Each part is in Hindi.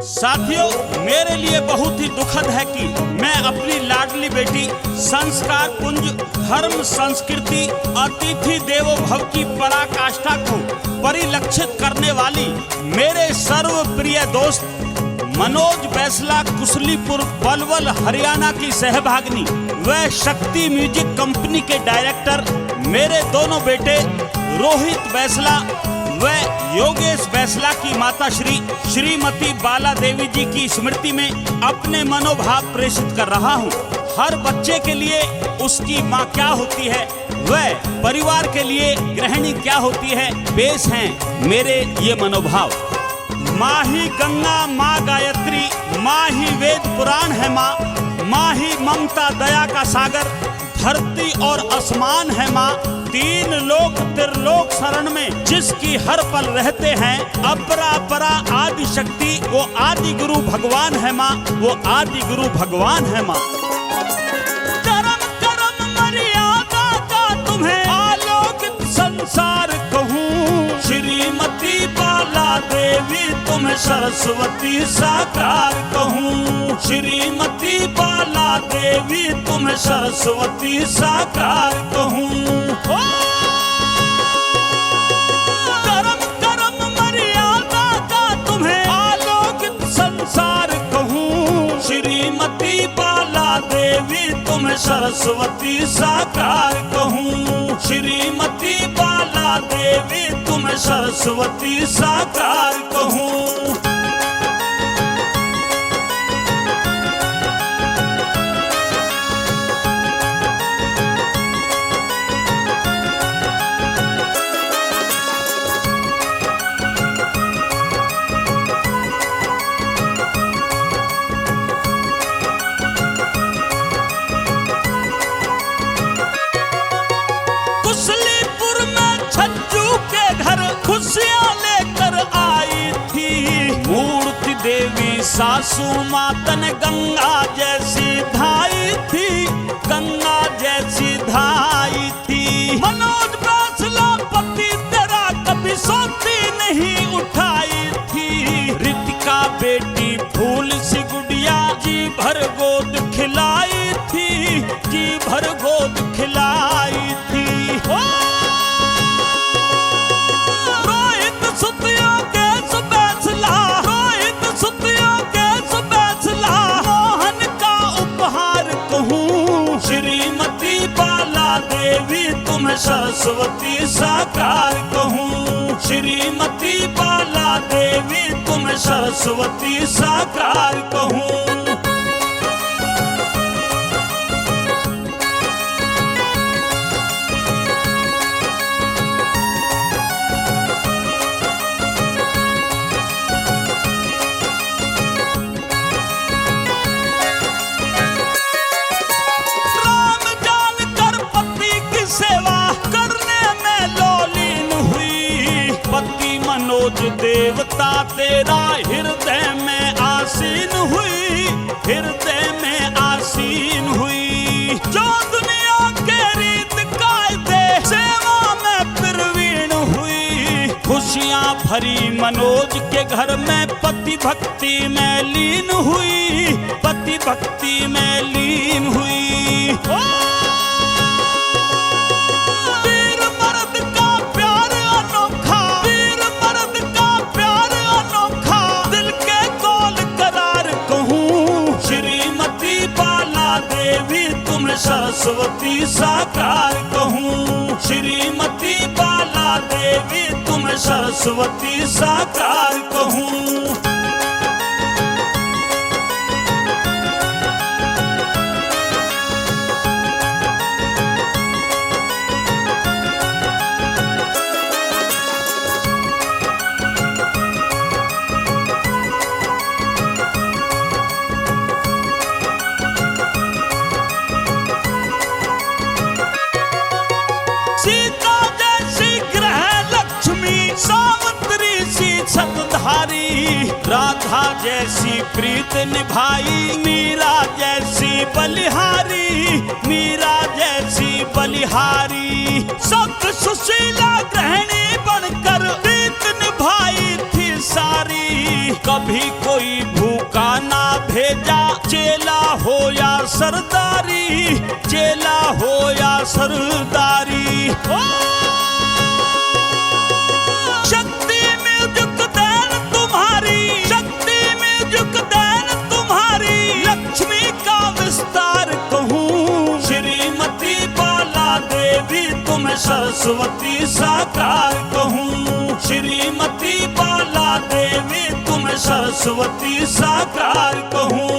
साथियों, मेरे लिए बहुत ही दुखद है कि मैं अपनी लाडली बेटी संस्कार पुंज धर्म संस्कृति अतिथि देवो भव की पराकाष्ठा को परिलक्षित करने वाली मेरे सर्व प्रिय दोस्त मनोज बैसला कुसलीपुर पलवल हरियाणा की सहभागिनी व शक्ति म्यूजिक कंपनी के डायरेक्टर मेरे दोनों बेटे रोहित बैसला व योगेश बैसला की माता श्रीमती बाला देवी जी की स्मृति में अपने मनोभाव प्रेषित कर रहा हूँ। हर बच्चे के लिए उसकी माँ क्या होती है व परिवार के लिए गृहिणी क्या होती है, पेश हैं मेरे ये मनोभाव। माँ ही गंगा, माँ गायत्री, माँ ही वेद पुराण है माँ ही ममता दया का सागर, धरती और आसमान है माँ, तीन लोक त्रिलोक शरण में जिसकी हर पल रहते हैं, अपरा परा आदि शक्ति वो आदि गुरु भगवान है माँ, वो आदि गुरु भगवान है माँ। करम करम मर्यादा का तुम्हें आलोकित संसार कहूँ, श्रीमती बाला देवी तुम्हें सरस्वती साकार कहूँ, श्रीमती बाला देवी तुम्हें सरस्वती साकार कहूँ। करम करम मर्यादा का तुम्हें आलोकित संसार कहूँ, श्रीमती बाला देवी तुम्हें सरस्वती साकार कहूँ, श्रीमती बाला देवी तुम्हें सरस्वती साकार कहूँ। खुशियाँ लेकर आई थी मूर्ति देवी सासू मातन गंगा जैसी धाई थी, गंगा जैसी धाई थी। मनोज बैसला पति तेरा कभी सोती नहीं उठाई थी, रितिका बेटी फूल सी गुड़िया जी भर गोद खिलाई थी, जी भर गोद खिलाई थी। देवी तुम्हें सरस्वती साकार कहूँ, श्रीमती बाला देवी तुम्हें सरस्वती साकार कहूँ। मनोज देवता तेरा हृदय में आसीन हुई, हृदय में आसीन हुई। जो दुनिया के रीत कायदे सेवा में प्रवीण हुई, खुशियाँ भरी मनोज के घर में पति भक्ति में लीन हुई, पति भक्ति में लीन हुई। सरस्वती साकार कहूँ, श्रीमती बाला देवी तुम्हें सरस्वती साकार कहूँ। राधा जैसी प्रीत निभाई, मीरा जैसी बलिहारी, मीरा जैसी बलिहारी। सत सुशीला गृहिणी बनकर प्रीत निभाई थी सारी, कभी कोई भूखा ना भेजा, चेला हो या सरदारी, चेला हो या सरदारी। शक्ति म्यूजिक देन तुम्हारी, शक्ति म्यूजिक देन तुम्हारी, लक्ष्मी का विस्तार कहूँ। श्रीमती बाला देवी तुम्हें सरस्वती साकार कहूँ। श्रीमती बाला देवी तुम्हें सरस्वती साकार कहूँ।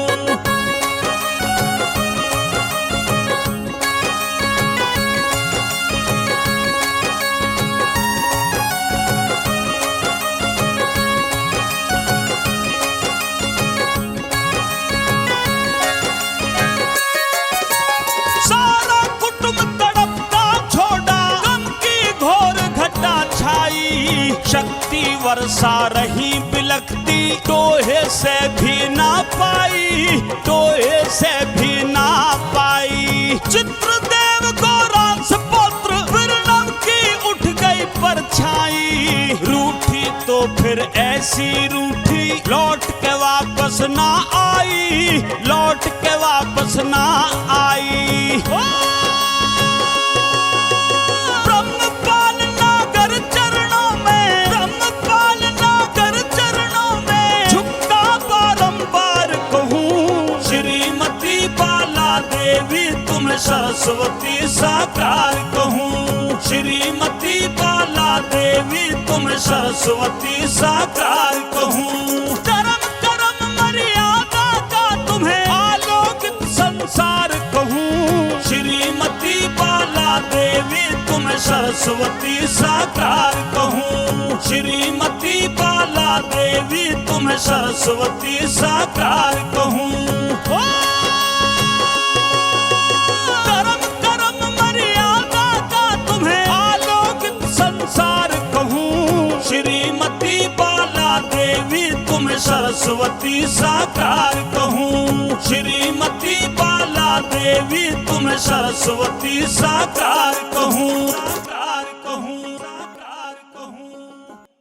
सारा कुटुंब तड़पता छोड़ा, गम की घोर घटा छाई, शक्ति वर्षा रही बिलखती, टोहे से भी ना पाई, टोहे से भी ना पाई। चित्रदेव गौरांश पुत्र विरणव की उठ गई परछाई, रूठी तो फिर ऐसी रूठी, लौट के वापस ना आई, लौट के वापस ना आई। ब्रह्मपाल नागर चरणों में, ब्रह्मपाल नागर चरणों में, झुकता बारंबार कहूँ। श्रीमती बाला देवी तुम्हें सरस्वती साकार कहूँ। श्रीमती बाला देवी तुम्हें सरस्वती साकार कहूँ। धर्म कर्म मर्यादा का तुम्हें आलोकित संसार कहूँ। श्रीमती बाला देवी तुम्हें सरस्वती साकार कहूँ। श्रीमती बाला देवी तुम्हें सरस्वती साकार कहूँ। धर्म कर्म मर्यादा का तुम्हें आलोकित संसार कहूँ। श्रीमती बाला देवी तुम्हें सरस्वती साकार कहूँ। श्रीमती बाला देवी तुम्हें सरस्वती साकार कहूँ।